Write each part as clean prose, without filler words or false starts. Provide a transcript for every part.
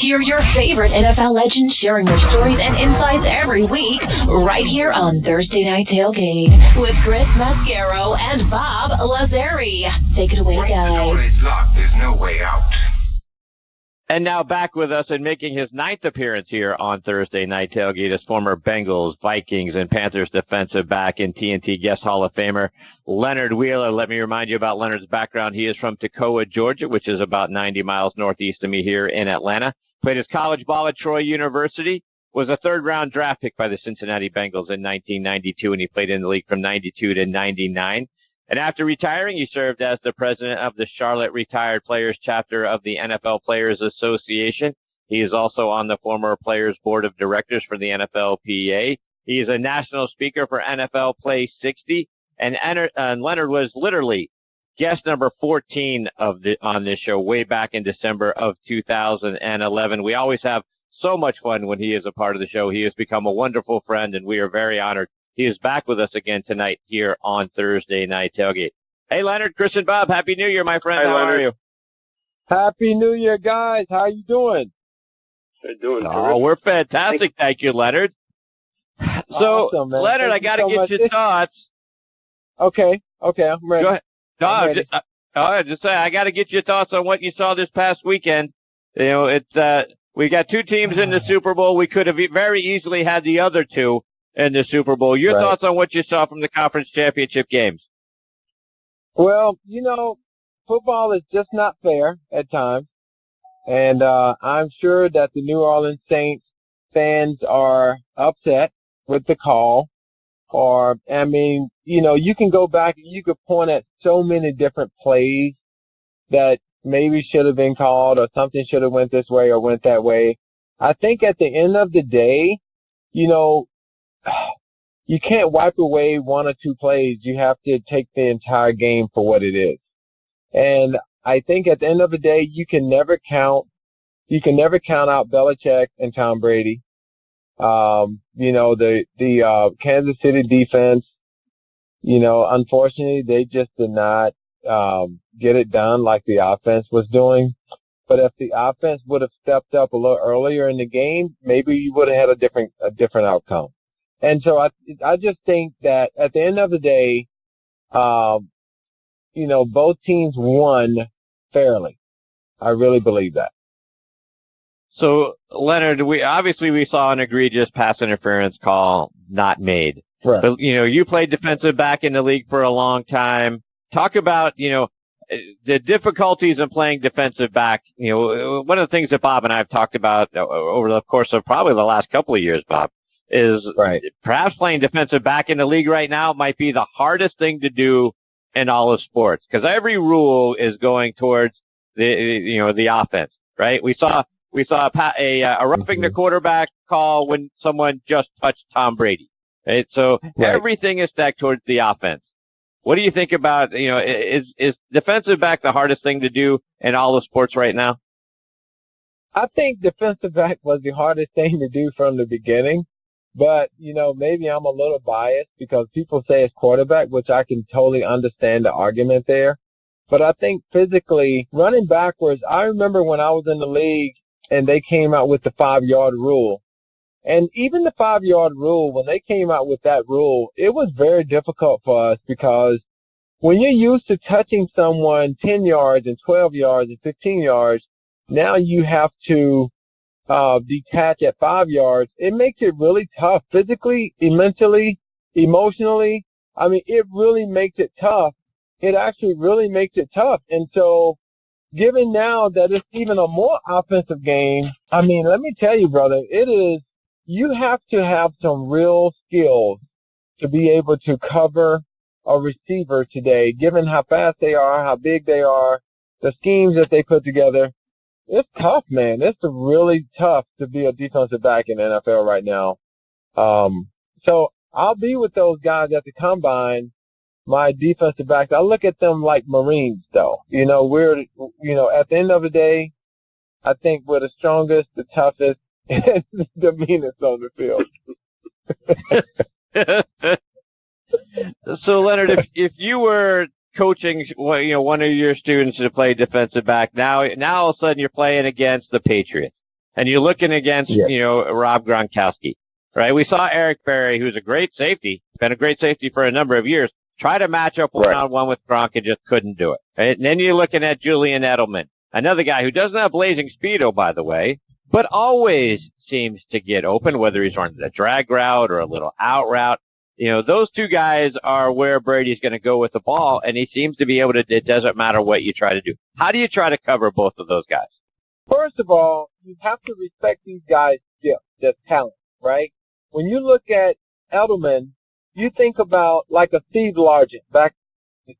Hear your favorite NFL legends sharing their stories and insights every week, right here on Thursday Night Tailgate with Chris Mascaro and Bob Lazari. Take it away, guys. The door is locked. There's no way out. And now back with us and making his ninth appearance here on Thursday Night Tailgate is former Bengals, Vikings, and Panthers defensive back and TNT guest Hall of Famer Leonard Wheeler. Let me remind you about Leonard's background. He is from Toccoa, Georgia, which is about 90 miles northeast of me here in Atlanta. Played his college ball at Troy University. Was a third-round draft pick by the Cincinnati Bengals in 1992, and he played in the league from 92 to 99. And after retiring, he served as the president of the Charlotte Retired Players chapter of the NFL Players Association. He is also on the former Players Board of Directors for the NFLPA. He is a national speaker for NFL Play 60. And Leonard was literally guest number 14 on this show way back in December of 2011. We always have so much fun when he is a part of the show. He has become a wonderful friend, and we are very honored he is back with us again tonight here on Thursday Night Tailgate. Hey, Leonard, Chris, and Bob, Happy New Year, my friend. Hi, How Leonard. are you? Happy New Year, guys. How you doing? They're doing Oh, we're fantastic. Thank you, Leonard. So, Awesome, man. Leonard, Thank I got to you so get much. your thoughts. Okay, I'm ready. Go ahead. No, I'm ready. just say I got to get your thoughts on what you saw this past weekend. You know, we got two teams in the Super Bowl. We could have very easily had the other two in the Super Bowl. Your thoughts on what you saw from the conference championship games? Well, football is just not fair at times. And I'm sure that the New Orleans Saints fans are upset with the call. You can go back and you could point at so many different plays that maybe should have been called, or something should have went this way or went that way. I think at the end of the day, you can't wipe away one or two plays. You have to take the entire game for what it is. And I think at the end of the day, you can never count out Belichick and Tom Brady. The Kansas City defense, unfortunately, they just did not get it done like the offense was doing. But if the offense would have stepped up a little earlier in the game, maybe you would have had a different outcome. And so I just think that at the end of the day, both teams won fairly. I really believe that. So, Leonard, we saw an egregious pass interference call not made. Right. But, you played defensive back in the league for a long time. Talk about, the difficulties in playing defensive back. One of the things that Bob and I have talked about over the course of probably the last couple of years, Bob, is perhaps playing defensive back in the league right now might be the hardest thing to do in all of sports, because every rule is going towards the offense, right? We saw a roughing the quarterback call when someone just touched Tom Brady, right? So everything is stacked towards the offense. What do you think about, is defensive back the hardest thing to do in all of sports right now? I think defensive back was the hardest thing to do from the beginning. But, maybe I'm a little biased because people say it's quarterback, which I can totally understand the argument there. But I think physically, running backwards, I remember when I was in the league and they came out with the 5-yard rule. And even the 5-yard rule, when they came out with that rule, it was very difficult for us because when you're used to touching someone 10 yards and 12 yards and 15 yards, now you have to detach at 5 yards. It makes it really tough physically, mentally, emotionally. I mean, it really makes it tough. It actually really makes it tough. And so given now that it's even a more offensive game, I mean, let me tell you, brother, you have to have some real skills to be able to cover a receiver today, given how fast they are, how big they are, the schemes that they put together. It's tough, man. It's really tough to be a defensive back in the NFL right now. So I'll be with those guys at the combine, my defensive backs. I look at them like Marines, though. At the end of the day, I think we're the strongest, the toughest, and the meanest on the field. So, Leonard, if you were coaching, one of your students to play defensive back, now all of a sudden you're playing against the Patriots, And you're looking against, Rob Gronkowski, right? We saw Eric Berry, who's a great safety, been a great safety for a number of years, try to match up one-on-one with Gronk and just couldn't do it. Right? And then you're looking at Julian Edelman, another guy who doesn't have blazing speedo, by the way, but always seems to get open, whether he's running a drag route or a little out route. Those two guys are where Brady's going to go with the ball, and he seems to be able to, it doesn't matter what you try to do. How do you try to cover both of those guys? First of all, you have to respect these guys' skill, their talent, right? When you look at Edelman, you think about like a Steve Largent back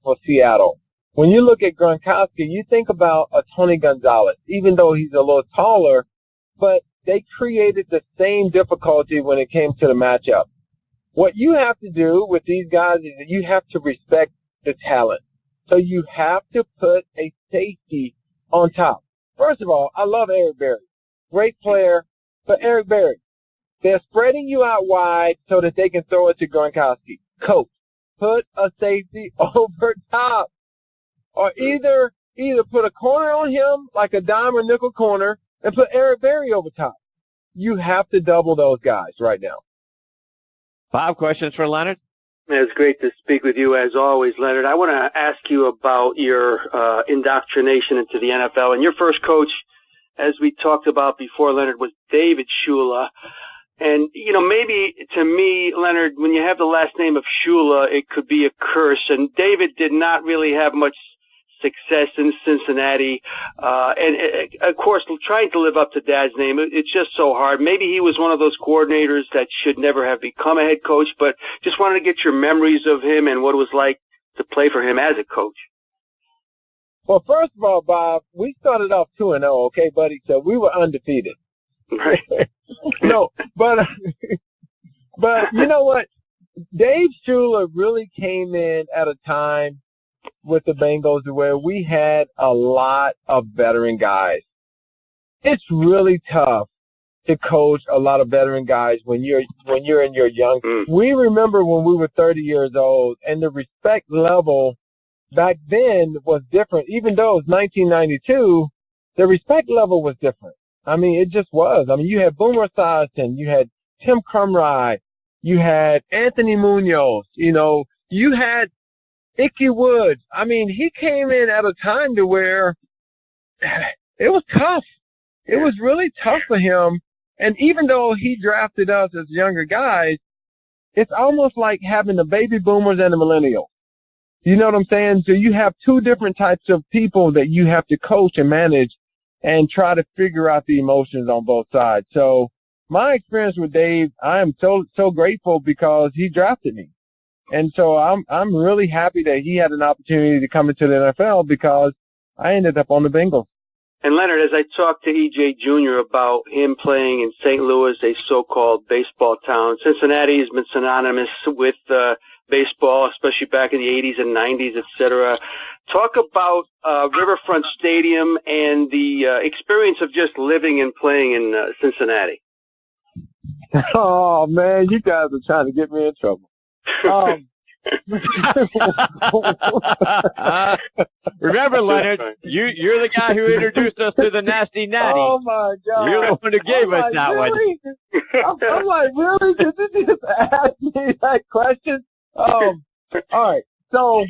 for Seattle. When you look at Gronkowski, you think about a Tony Gonzalez, even though he's a little taller, but they created the same difficulty when it came to the matchup. What you have to do with these guys is that you have to respect the talent. So you have to put a safety on top. First of all, I love Eric Berry. Great player, but Eric Berry, they're spreading you out wide so that they can throw it to Gronkowski. Coach, put a safety over top. Or either put a corner on him, like a dime or nickel corner, and put Eric Berry over top. You have to double those guys right now. Bob, questions for Leonard? It's great to speak with you as always, Leonard. I want to ask you about your indoctrination into the NFL. And your first coach, as we talked about before, Leonard, was David Shula. And, maybe to me, Leonard, when you have the last name of Shula, it could be a curse. And David did not really have much success in Cincinnati. And of course, trying to live up to Dad's name, it's just so hard. Maybe he was one of those coordinators that should never have become a head coach, but just wanted to get your memories of him and what it was like to play for him as a coach. Well, first of all, Bob, we started off 2-0, okay, buddy? So we were undefeated. Right. No, but you know what? Dave Shula really came in at a time with the Bengals where we had a lot of veteran guys. It's really tough to coach a lot of veteran guys when you're in your young. We remember when we were 30 years old, and the respect level back then was different. Even though it was 1992, the respect level was different. I mean, it just was. I mean, you had Boomer Esiason, you had Tim Crumry, you had Anthony Munoz, you had Ickey Woods. I mean, he came in at a time to where it was tough. It was really tough for him. And even though he drafted us as younger guys, it's almost like having the baby boomers and the millennials. You know what I'm saying? So you have two different types of people that you have to coach and manage and try to figure out the emotions on both sides. So my experience with Dave, I am so grateful because he drafted me. And so I'm really happy that he had an opportunity to come into the NFL because I ended up on the Bengals. And Leonard, as I talked to E.J. Jr. about him playing in St. Louis, a so-called baseball town, Cincinnati has been synonymous with baseball, especially back in the 80s and 90s, et cetera. Talk about Riverfront Stadium and the experience of just living and playing in Cincinnati. Oh, man, you guys are trying to get me in trouble. Remember, Leonard, you're the guy who introduced us to the Nasty Natty. Oh, my God. You're the one who gave us that really? one. I'm like, really? Did you just ask me that question? All right. So,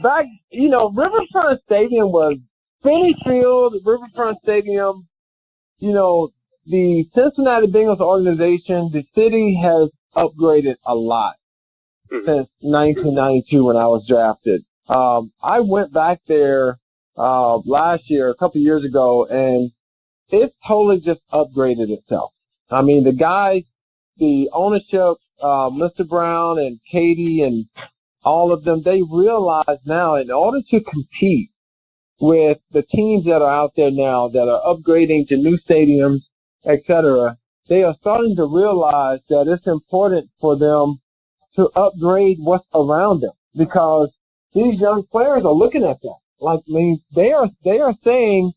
back, Riverfront Stadium was Finney Field, Riverfront Stadium, the Cincinnati Bengals organization, the city has upgraded a lot since 1992 when I was drafted. I went back there last year, a couple of years ago, and it's totally just upgraded itself. I mean, the guys, the ownership, Mr. Brown and Katie and all of them, they realize now in order to compete with the teams that are out there now that are upgrading to new stadiums, et cetera, they are starting to realize that it's important for them to upgrade what's around them because these young players are looking at that. Like, I mean, they are saying,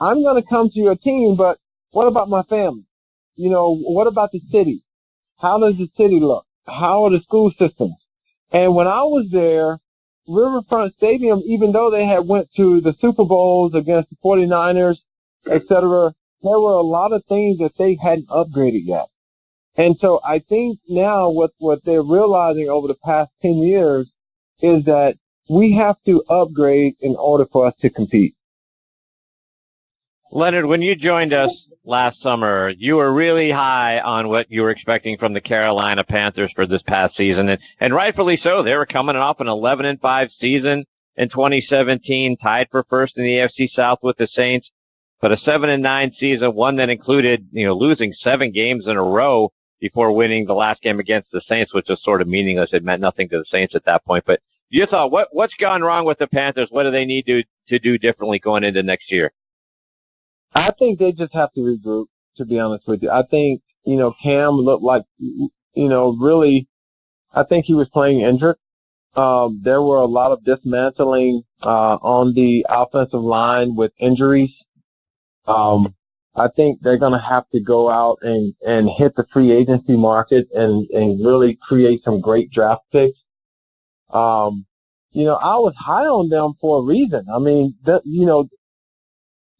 I'm going to come to your team, but what about my family? What about the city? How does the city look? How are the school systems? And when I was there, Riverfront Stadium, even though they had went to the Super Bowls against the 49ers, et cetera, there were a lot of things that they hadn't upgraded yet. And so I think now what they're realizing over the past 10 years is that we have to upgrade in order for us to compete. Leonard, when you joined us last summer, you were really high on what you were expecting from the Carolina Panthers for this past season, and rightfully so. They were coming off an 11-5 season in 2017, tied for first in the AFC South with the Saints, but a 7-9 season, one that included, losing 7 games in a row before winning the last game against the Saints, which was sort of meaningless. It meant nothing to the Saints at that point. But you thought, what's gone wrong with the Panthers? What do they need to do differently going into next year? I think they just have to regroup, to be honest with you. I think, Cam looked like, really, I think he was playing injured. There were a lot of dismantling on the offensive line with injuries. I think they're going to have to go out and hit the free agency market and really create some great draft picks. I was high on them for a reason. I mean,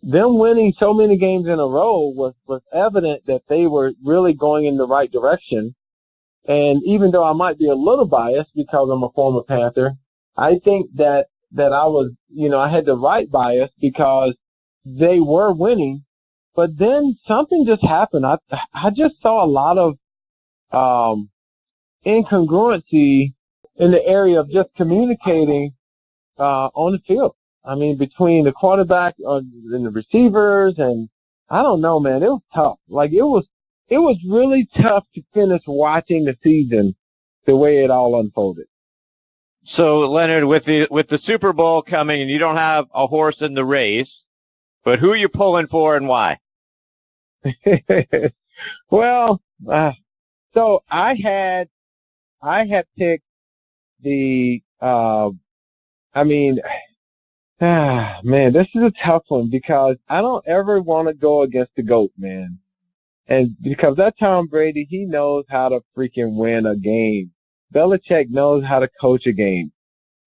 them winning so many games in a row was evident that they were really going in the right direction. And even though I might be a little biased because I'm a former Panther, I think that I was, I had the right bias because they were winning. But then something just happened. I just saw a lot of incongruency in the area of just communicating on the field. I mean, between the quarterback and the receivers, and I don't know, man, it was tough. Like it was really tough to finish watching the season the way it all unfolded. So, Leonard, with the Super Bowl coming, and you don't have a horse in the race, but who are you pulling for and why? Well, so I had picked the. Man, this is a tough one because I don't ever want to go against the GOAT, man. And because that Tom Brady, he knows how to freaking win a game. Belichick knows how to coach a game.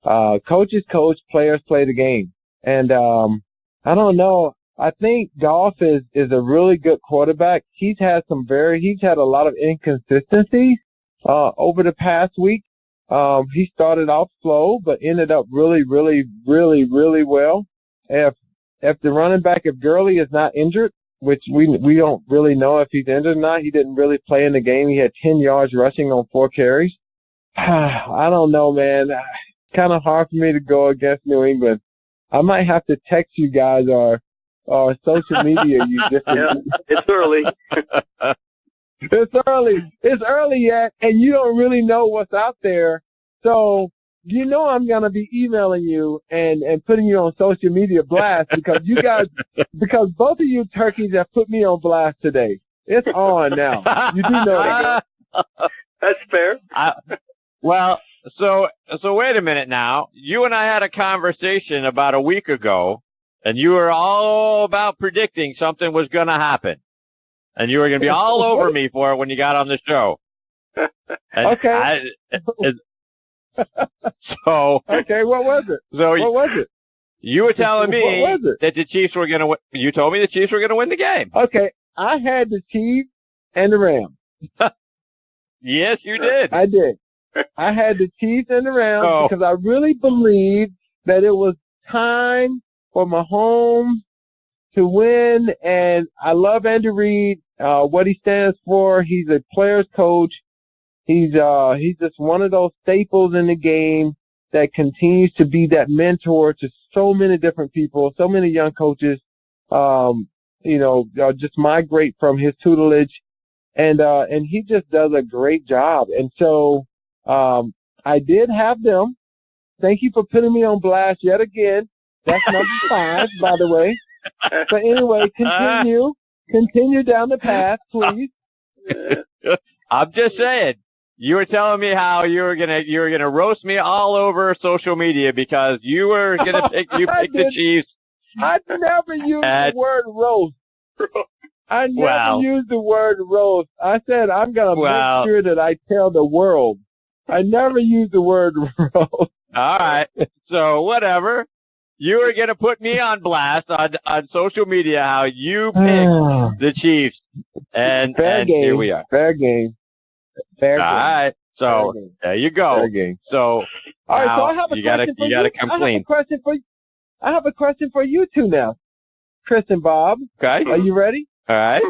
Coaches coach, players play the game. And I don't know. I think Goff is a really good quarterback. He's had a lot of inconsistencies over the past week. He started off slow, but ended up really, really, really, really well. If the running back, if Gurley is not injured, which we don't really know if he's injured or not, he didn't really play in the game. He had 10 yards rushing on 4 carries. I don't know, man. It's kind of hard for me to go against New England. I might have to text you guys or social media you different. Yeah, it's early. It's early yet, and you don't really know what's out there. So, I'm going to be emailing you and putting you on social media blast because both of you turkeys have put me on blast today. It's on now. You do know that. That's fair. Well, so wait a minute now. You and I had a conversation about a week ago, and you were all about predicting something was going to happen. And you were going to be all over me for it when you got on the show. Okay. Okay, what was it? What was it? You were telling me that the Chiefs were going to win. You told me the Chiefs were going to win the game. Okay, I had the Chiefs and the Rams. Yes, you did. I did. I had the Chiefs and the Rams because I really believed that it was time for Mahomes to win, and I love Andy Reid, what he stands for. He's a player's coach. He's just one of those staples in the game that continues to be that mentor to so many different people, so many young coaches, just migrate from his tutelage, and he just does a great job. And so, I did have them. Thank you for putting me on blast yet again. That's number 5, by the way. But anyway, continue down the path, please. I'm just saying, you were telling me how you were gonna roast me all over social media because you were gonna pick the Chiefs. I never used the word roast. I never used the word roast. I said I'm gonna make sure that I tell the world. I never used the word roast. All right, so whatever. You are going to put me on blast on social media how you picked the Chiefs. And here we are. Fair game. Fair game. All right. So there you go. Fair game. So all right, so I have a question for you. You got to come clean. I have a question for you two now, Chris and Bob. Okay. Are you ready? All right.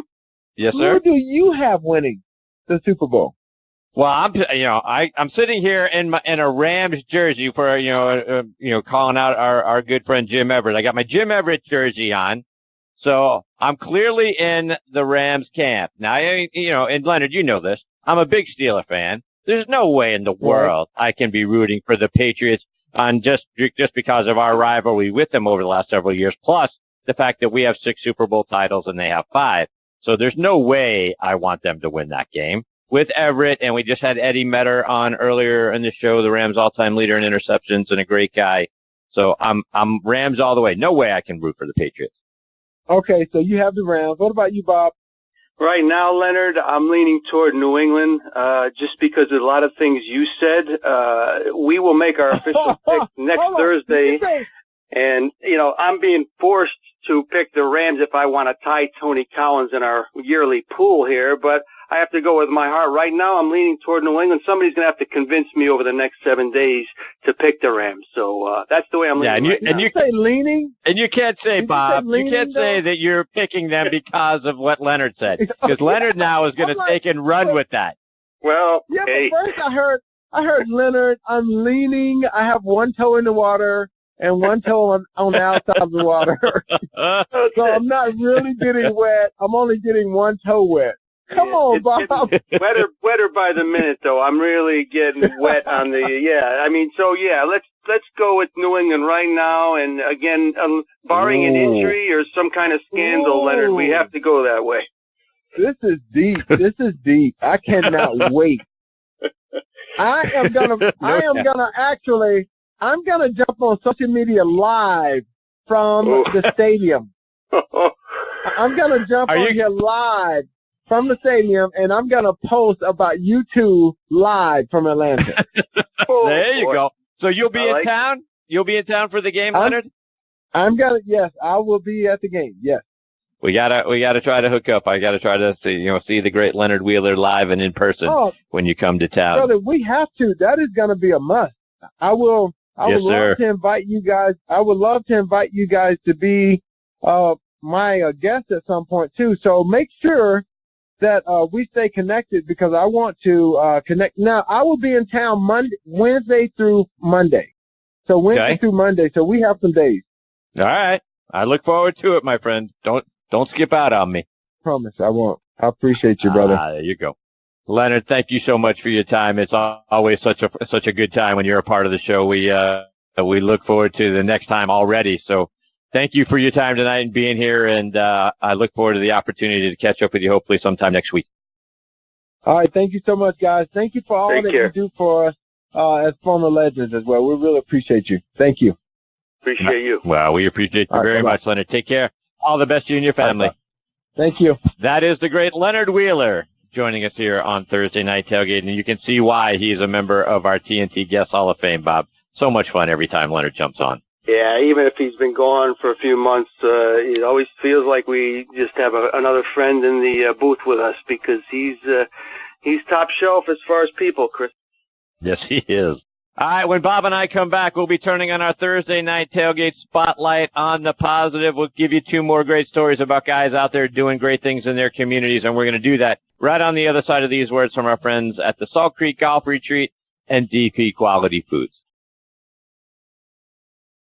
Yes, sir. Who do you have winning the Super Bowl? Well, I'm sitting here in a Rams jersey for calling out our good friend Jim Everett. I got my Jim Everett jersey on, so I'm clearly in the Rams camp. Now, and Leonard, you know this. I'm a big Steeler fan. There's no way in the world I can be rooting for the Patriots on just because of our rivalry with them over the last several years, plus the fact that we have 6 Super Bowl titles and they have 5. So there's no way I want them to win that game. With Everett, and we just had Eddie Metter on earlier in the show, the Rams all-time leader in interceptions and a great guy. So I'm Rams all the way. No way I can root for the Patriots. Okay, so you have the Rams. What about you, Bob? Right now, Leonard, I'm leaning toward New England just because of a lot of things you said. We will make our official pick next Thursday. And, I'm being forced to pick the Rams if I want to tie Tony Collins in our yearly pool here, but I have to go with my heart. Right now, I'm leaning toward New England. Somebody's going to have to convince me over the next 7 days to pick the Rams. So that's the way I'm leaning. Yeah, and you say leaning? And you can't say, Bob, you can't say that you're picking them because of what Leonard said. Because Leonard now is going to take and run with that. Well, but first I heard Leonard, I'm leaning. I have one toe in the water and one toe on the outside of the water. So I'm not really getting wet. I'm only getting one toe wet. Come on, Bob. Wetter by the minute, though. I'm really getting wet on the, let's go with New England right now. And again, barring an injury or some kind of scandal, Leonard, we have to go that way. This is deep. I cannot wait. I'm gonna jump on social media live from the stadium. I'm gonna jump here live from the stadium, and I'm going to post about you two live from Atlanta. There you go. So you'll be in town? You'll be in town for the game, Leonard? Yes, I will be at the game, yes. We gotta try to hook up. I gotta try to see the great Leonard Wheeler live and in person when you come to town. Brother, we have to. That is going to be a must. I would love to invite you guys. I would love to invite you guys to be my guest at some point, too. So make sure that we stay connected because I want to connect. Now, I will be in town Wednesday through Monday. So Wednesday through Monday. So we have some days. All right. I look forward to it, my friend. Don't skip out on me. Promise I won't. I appreciate you, brother. There you go. Leonard, thank you so much for your time. It's always such a good time when you're a part of the show. We look forward to the next time already. So thank you for your time tonight and being here, and I look forward to the opportunity to catch up with you hopefully sometime next week. All right, thank you so much, guys. Thank you for all you do for us as former legends as well. We really appreciate you. Thank you. Appreciate you. Well, we appreciate you very much, Leonard. Take care. All the best to you and your family. Thank you. That is the great Leonard Wheeler joining us here on Thursday Night Tailgate, and you can see why he's a member of our TNT Guest Hall of Fame, Bob. So much fun every time Leonard jumps on. Yeah, even if he's been gone for a few months, it always feels like we just have another friend in the booth with us because he's top shelf as far as people, Chris. Yes, he is. All right, when Bob and I come back, we'll be turning on our Thursday Night Tailgate Spotlight on the Positive. We'll give you 2 more great stories about guys out there doing great things in their communities, and we're going to do that right on the other side of these words from our friends at the Salt Creek Golf Retreat and DP Quality Foods.